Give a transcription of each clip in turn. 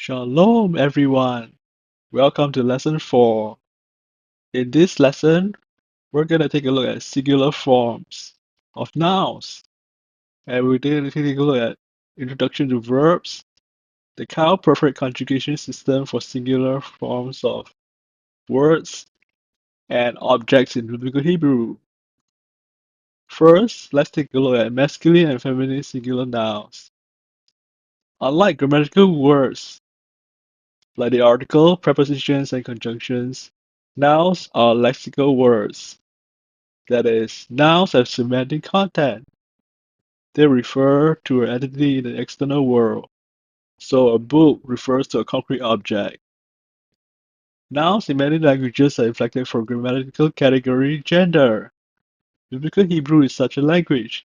Shalom, everyone. Welcome to lesson 4. In this lesson, we're going to take a look at singular forms of nouns. And we're going to take a look at introduction to verbs, the Qal perfect conjugation system for singular forms of words, and objects in Biblical Hebrew. First, let's take a look at masculine and feminine singular nouns. Unlike grammatical words, like the article, prepositions, and conjunctions, nouns are lexical words. That is, nouns have semantic content. They refer to an entity in the external world. So a book refers to a concrete object. Nouns in many languages are inflected from grammatical category gender. Biblical Hebrew is such a language.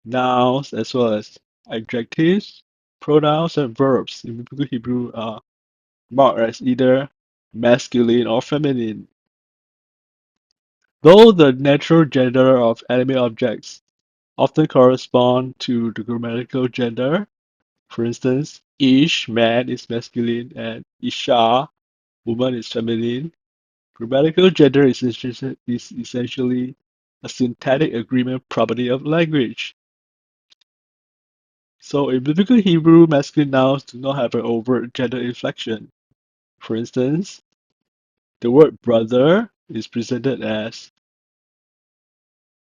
Nouns as well as adjectives, pronouns, and verbs in Biblical Hebrew are marked as either masculine or feminine. Though the natural gender of animate objects often correspond to the grammatical gender, for instance, ish, man, is masculine, and isha, woman, is feminine, grammatical gender is essentially a syntactic agreement property of language. So in Biblical Hebrew, masculine nouns do not have an overt gender inflection. For instance, the word brother is presented as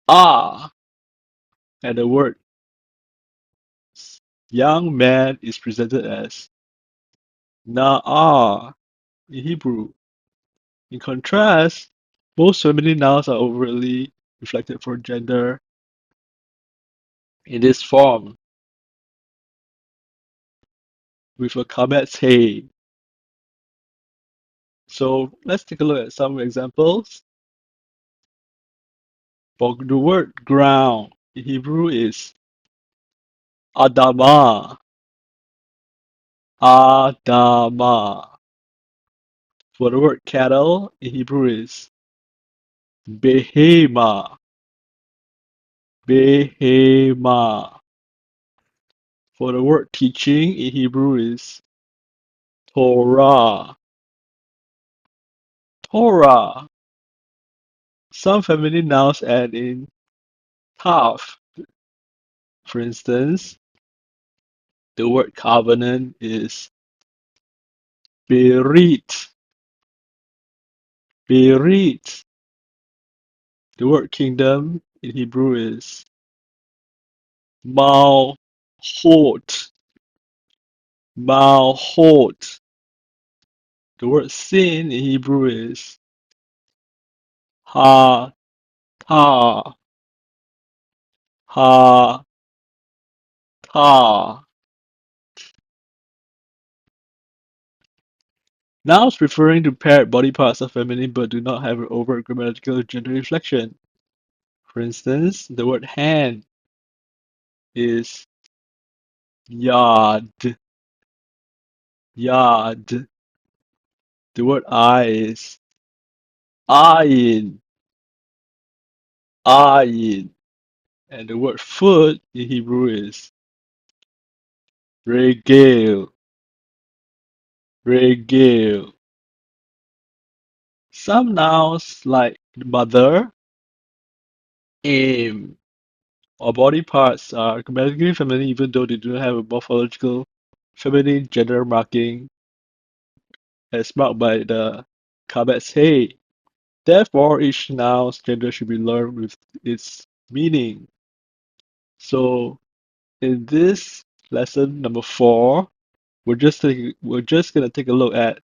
ah, and the word young man is presented as na'ah in Hebrew. In contrast, most feminine nouns are overtly reflected for gender in this form, with a caveat hey. So let's take a look at some examples. For the word ground in Hebrew is adama. Adama. For the word cattle in Hebrew is behema. Behema. For the word teaching in Hebrew is Torah. Torah. Some feminine nouns add in tav. For instance, the word covenant is berit. Berit. The word kingdom in Hebrew is malchut. Malchut. The word sin in Hebrew is ha ta. Ha ta. Nouns referring to paired body parts are feminine but do not have an overt grammatical gender inflection. For instance, the word hand is yad. Yad. The word eye is ayin. Ayin. And the word foot in Hebrew is regel. Regel. Some nouns like mother, aim, or body parts are grammatically feminine even though they do not have a morphological feminine gender marking as marked by the caveats hey. Therefore, each noun's gender should be learned with its meaning. So, in this lesson number 4, we're just gonna take a look at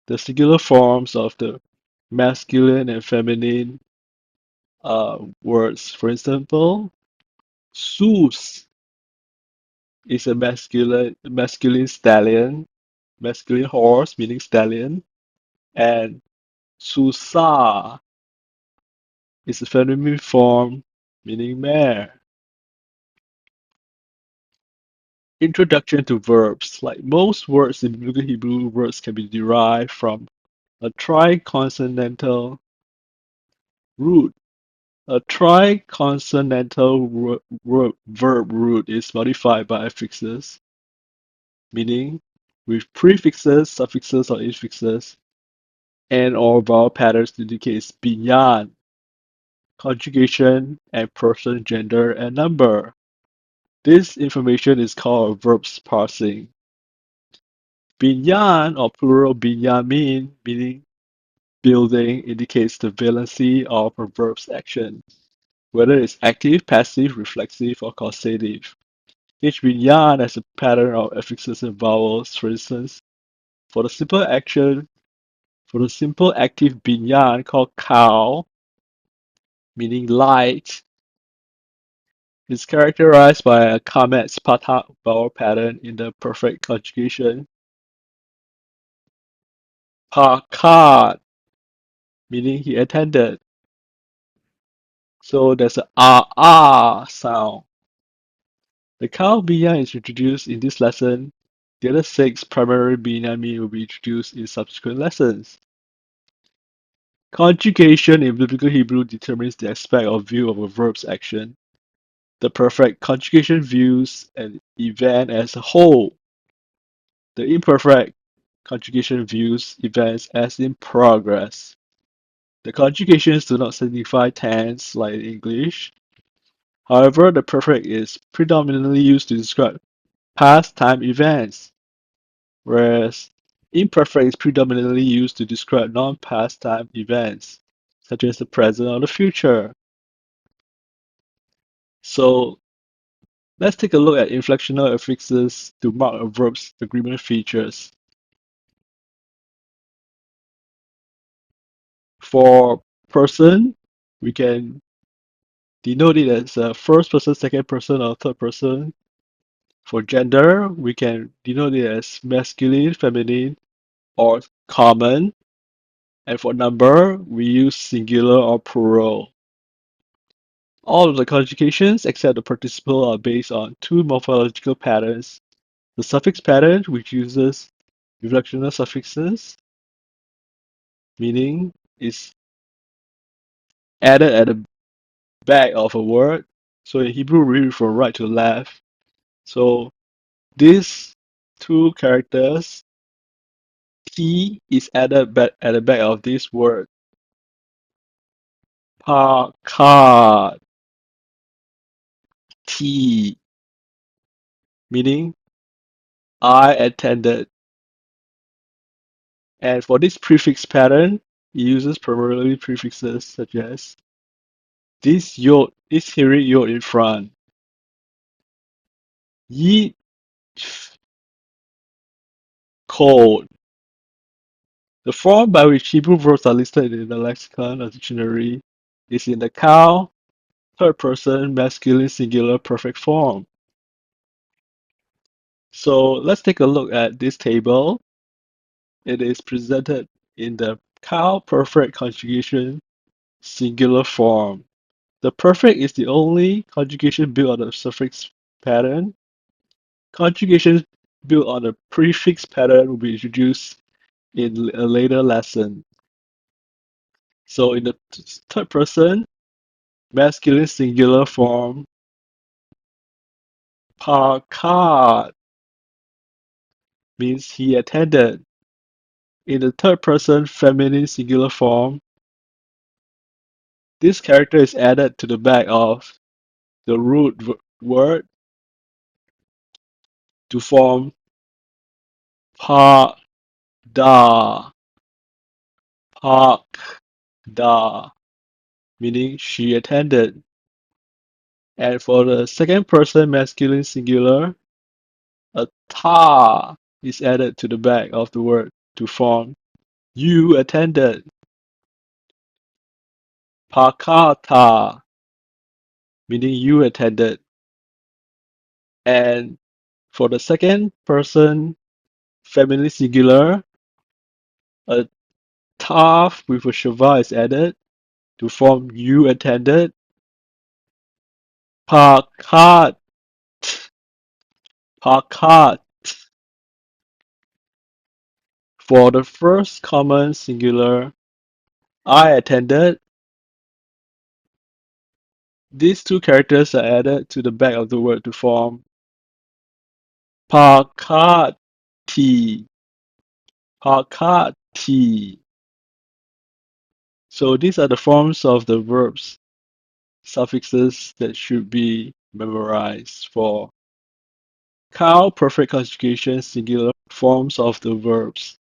the singular forms of the masculine and feminine words. For example, Sus is a masculine stallion, masculine horse meaning stallion, and Susa is a feminine form meaning mare. Introduction to verbs. Like most words in Biblical Hebrew, words can be derived from a triconsonantal root. A triconsonantal verb root is modified by affixes, meaning with prefixes, suffixes, or infixes, and or vowel patterns to indicate beyond conjugation and person, gender, and number. This information is called verbs parsing. Binyan or plural binyamin, meaning building, indicates the valency of a verb's action, whether it's active, passive, reflexive, or causative. Each binyan has a pattern of affixes and vowels. For instance, for the simple action, for the simple active binyan called Qal, meaning light, is characterized by a Kamet's patah vowel pattern in the perfect conjugation. Pakat, meaning he attended. So there's a ah sound. The Qal binyan is introduced in this lesson. The other six primary binyamin will be introduced in subsequent lessons. Conjugation in Biblical Hebrew determines the aspect or view of a verb's action. The perfect conjugation views an event as a whole. The imperfect conjugation views events as in progress. The conjugations do not signify tense like in English. However, the perfect is predominantly used to describe past time events, whereas imperfect is predominantly used to describe non-past time events, such as the present or the future. So let's take a look at inflectional affixes to mark a verb's agreement features. For person, we can denote it as a first person, second person, or third person. For gender, we can denote it as masculine, feminine, or common. And for number, we use singular or plural. All of the conjugations except the participle are based on two morphological patterns. The suffix pattern, which uses inflectional suffixes, meaning is added at the back of a word. So in Hebrew, we read from right to left. So these two characters, T is added back at the back of this word. Pakat, T, meaning I attended. And for this prefix pattern, it uses primarily prefixes such as this yod, this hearing yod in front. Yi code. The form by which Hebrew verbs are listed in the lexicon or dictionary is in the Qal third person masculine singular perfect form. So let's take a look at this table. It is presented in the Qal perfect conjugation singular form. The perfect is the only conjugation built on the suffix pattern. Conjugations built on a prefix pattern will be introduced in a later lesson. So in the third person, masculine singular form, Pakat means he attended. In the third person, feminine singular form, this character is added to the back of the root word to form Pa Da, Pak Da, meaning she attended. And for the second person masculine singular, a ta is added to the back of the word to form you attended. Pakata, meaning you attended. And for the second person feminine singular, a taf with a shava is added to form you attended. Pakat, pakat. For the first common singular, I attended. These two characters are added to the back of the word to form pakat. Hakati. Hakati. So these are the forms of the verbs, suffixes that should be memorized for Qal perfect conjugation singular forms of the verbs.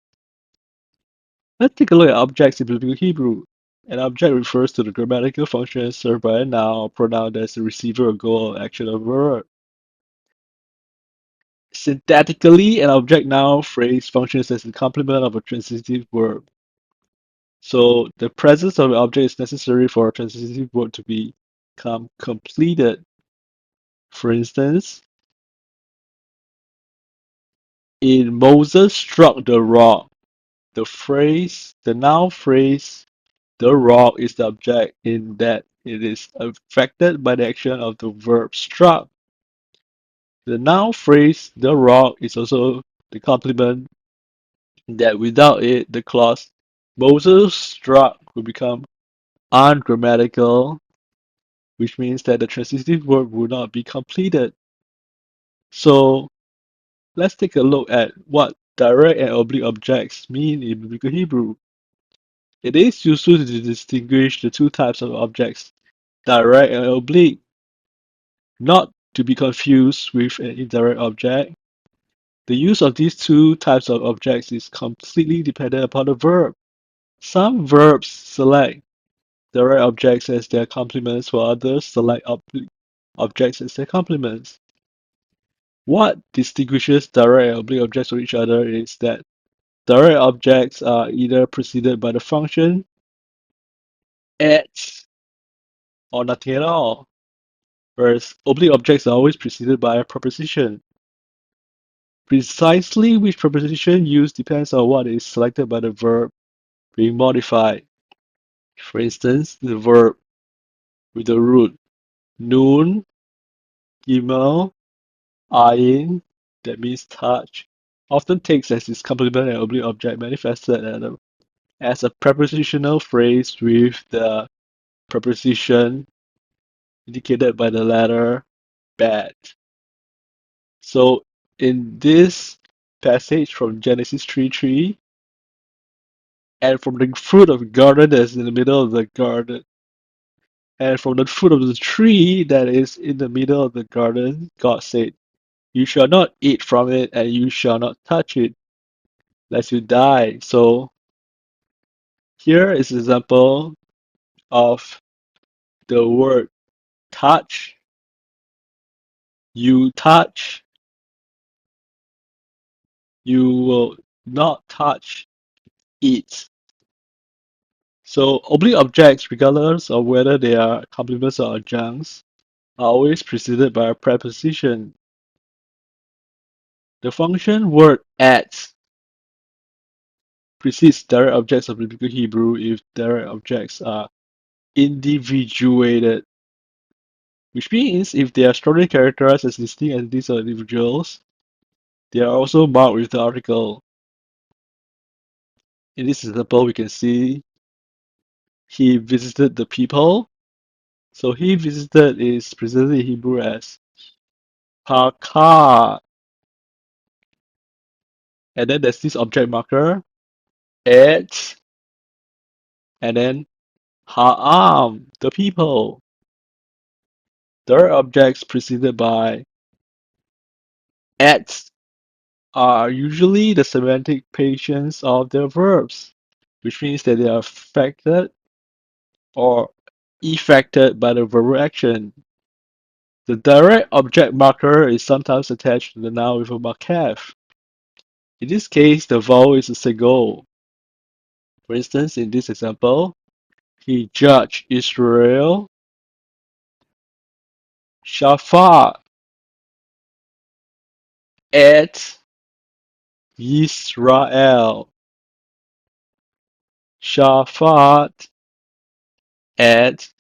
Let's take a look at objects in Biblical Hebrew. An object refers to the grammatical function served by a noun or pronoun that is the receiver or goal or action of a verb. Syntactically, an object noun phrase functions as the complement of a transitive verb. So the presence of an object is necessary for a transitive verb to become completed. For instance, in Moses struck the rock, the noun phrase, the rock is the object in that it is affected by the action of the verb struck. The noun phrase, the rock, is also the complement that without it, the clause Moses struck will become ungrammatical, which means that the transitive verb will not be completed. So let's take a look at what direct and oblique objects mean in Biblical Hebrew. It is useful to distinguish the two types of objects, direct and oblique, not to be confused with an indirect object. The use of these two types of objects is completely dependent upon the verb. Some verbs select direct objects as their complements, while others select oblique objects as their complements. What distinguishes direct and oblique objects from each other is that direct objects are either preceded by the function at or nothing at all, whereas oblique objects are always preceded by a preposition. Precisely which preposition used depends on what is selected by the verb being modified. For instance, the verb with the root nun, gimel, ayin, that means touch, often takes as its complement an oblique object manifested as a prepositional phrase with the preposition indicated by the letter bet. So in this passage from Genesis 3:3, and from the fruit of the garden that is in the middle of the garden, and from the fruit of the tree that is in the middle of the garden, God said, you shall not eat from it, and you shall not touch it, lest you die. So here is an example of the word touch. You touch, you will not touch it. So oblique objects, regardless of whether they are complements or adjuncts, are always preceded by a preposition. The function word at precedes direct objects of Biblical Hebrew if direct objects are individuated, which means if they are strongly characterized as distinct entities or individuals, they are also marked with the article. In this example, we can see he visited the people. So he visited is presented in Hebrew as Pakar. And then there's this object marker, et, and then Ha'am, the people. Third objects preceded by at are usually the semantic patience of their verbs, which means that they are affected or effected by the verbal action. The direct object marker is sometimes attached to the noun with a makef. In this case, the vowel is a segol. For instance, in this example, he judged Israel, Shaphat, et Yisrael. Shaphat et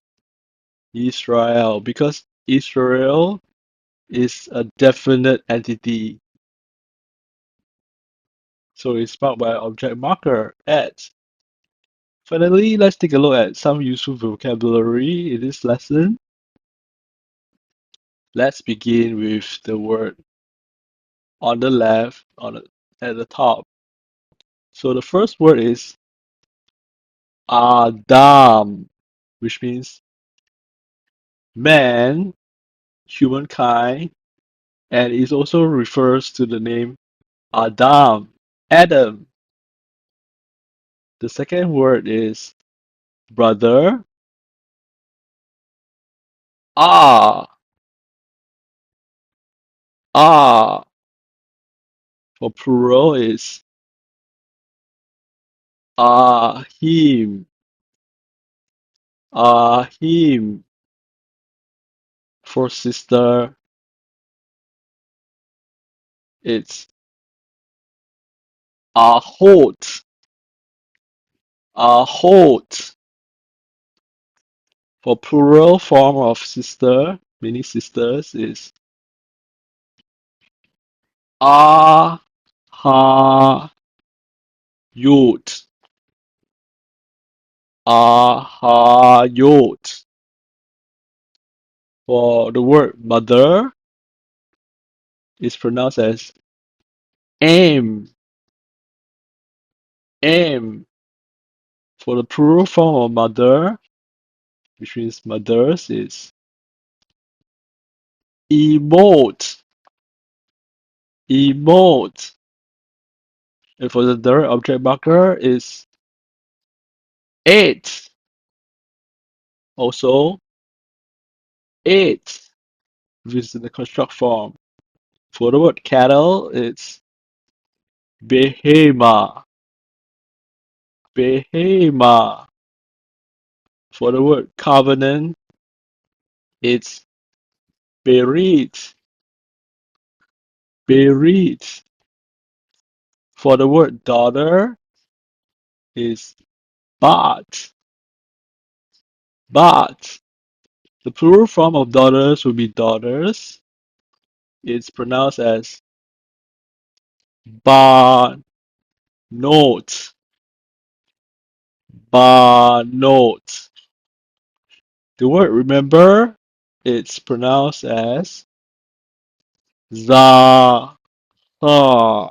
Israel, because Israel is a definite entity. So it's marked by an object marker, at. Finally, let's take a look at some useful vocabulary in this lesson. Let's begin with the word on the left, at the top. So the first word is Adam, which means man, humankind, and it also refers to the name Adam, Adam. The second word is brother, ah, ah. For plural is ahim, ahim. For sister, it's ahot, ahot. For plural form of sister, meaning sisters, is ah, ha, yot, ah, ha, yot. For the word mother, is pronounced as am, am. For the plural form of mother, which means mothers, is emote, emote. And for the direct object marker is it, also it, which is in the construct form. For the word cattle, it's behema, behema. For the word covenant, it's berit, berit. For the word daughter, is bat, bat. The plural form of daughters would be daughters. It's pronounced as ba note, ba note. The word remember, it's pronounced as za ha,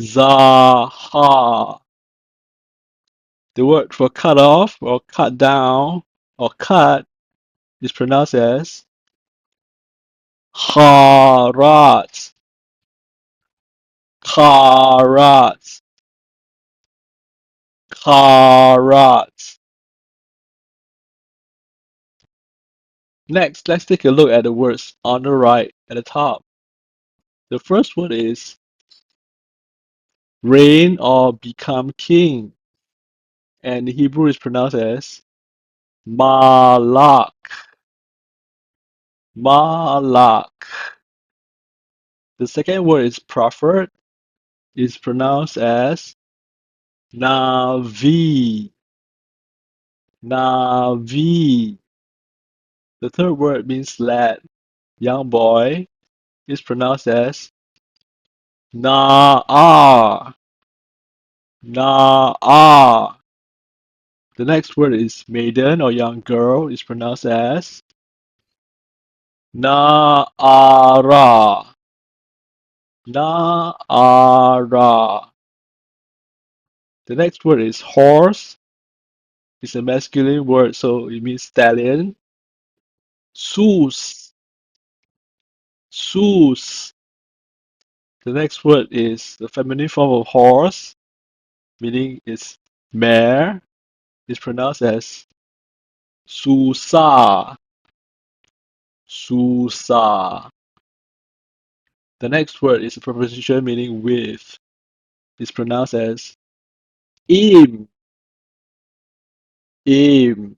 za ha. The word for cut off or cut down or cut is pronounced as kharat, kharat, kharat. Next, let's take a look at the words on the right at the top. The first word is reign or become king, and in Hebrew is pronounced as malak, malak. The second word is prophet, is pronounced as navi, navi. The third word means lad, young boy, is pronounced as na'ar, na'ar. The next word is maiden or young girl, is pronounced as na'ara, na'ara. The next word is horse. It's a masculine word, so it means stallion. Sus, sus. The next word is the feminine form of horse, meaning it's mare. It's pronounced as susa, susa. The next word is a preposition meaning with. It's pronounced as im, im.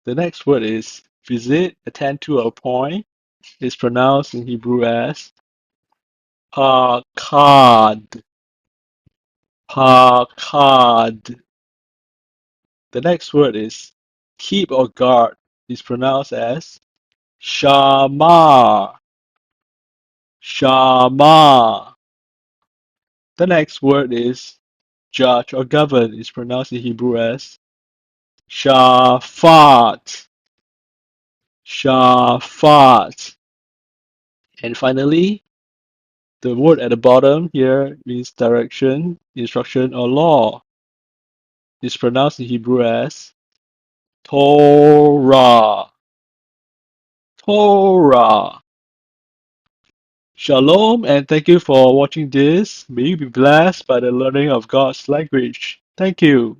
The next word is visit, attend to or point. It's pronounced in Hebrew as pakad, pakad. The next word is keep or guard. It's pronounced as shamar, shamar. The next word is judge or govern. It's pronounced in Hebrew as shafat, shafat. And finally, The word at the bottom here means direction, instruction, or law. It's pronounced in Hebrew as Torah. Torah. Shalom and thank you for watching this. May you be blessed by the learning of God's language. Thank you.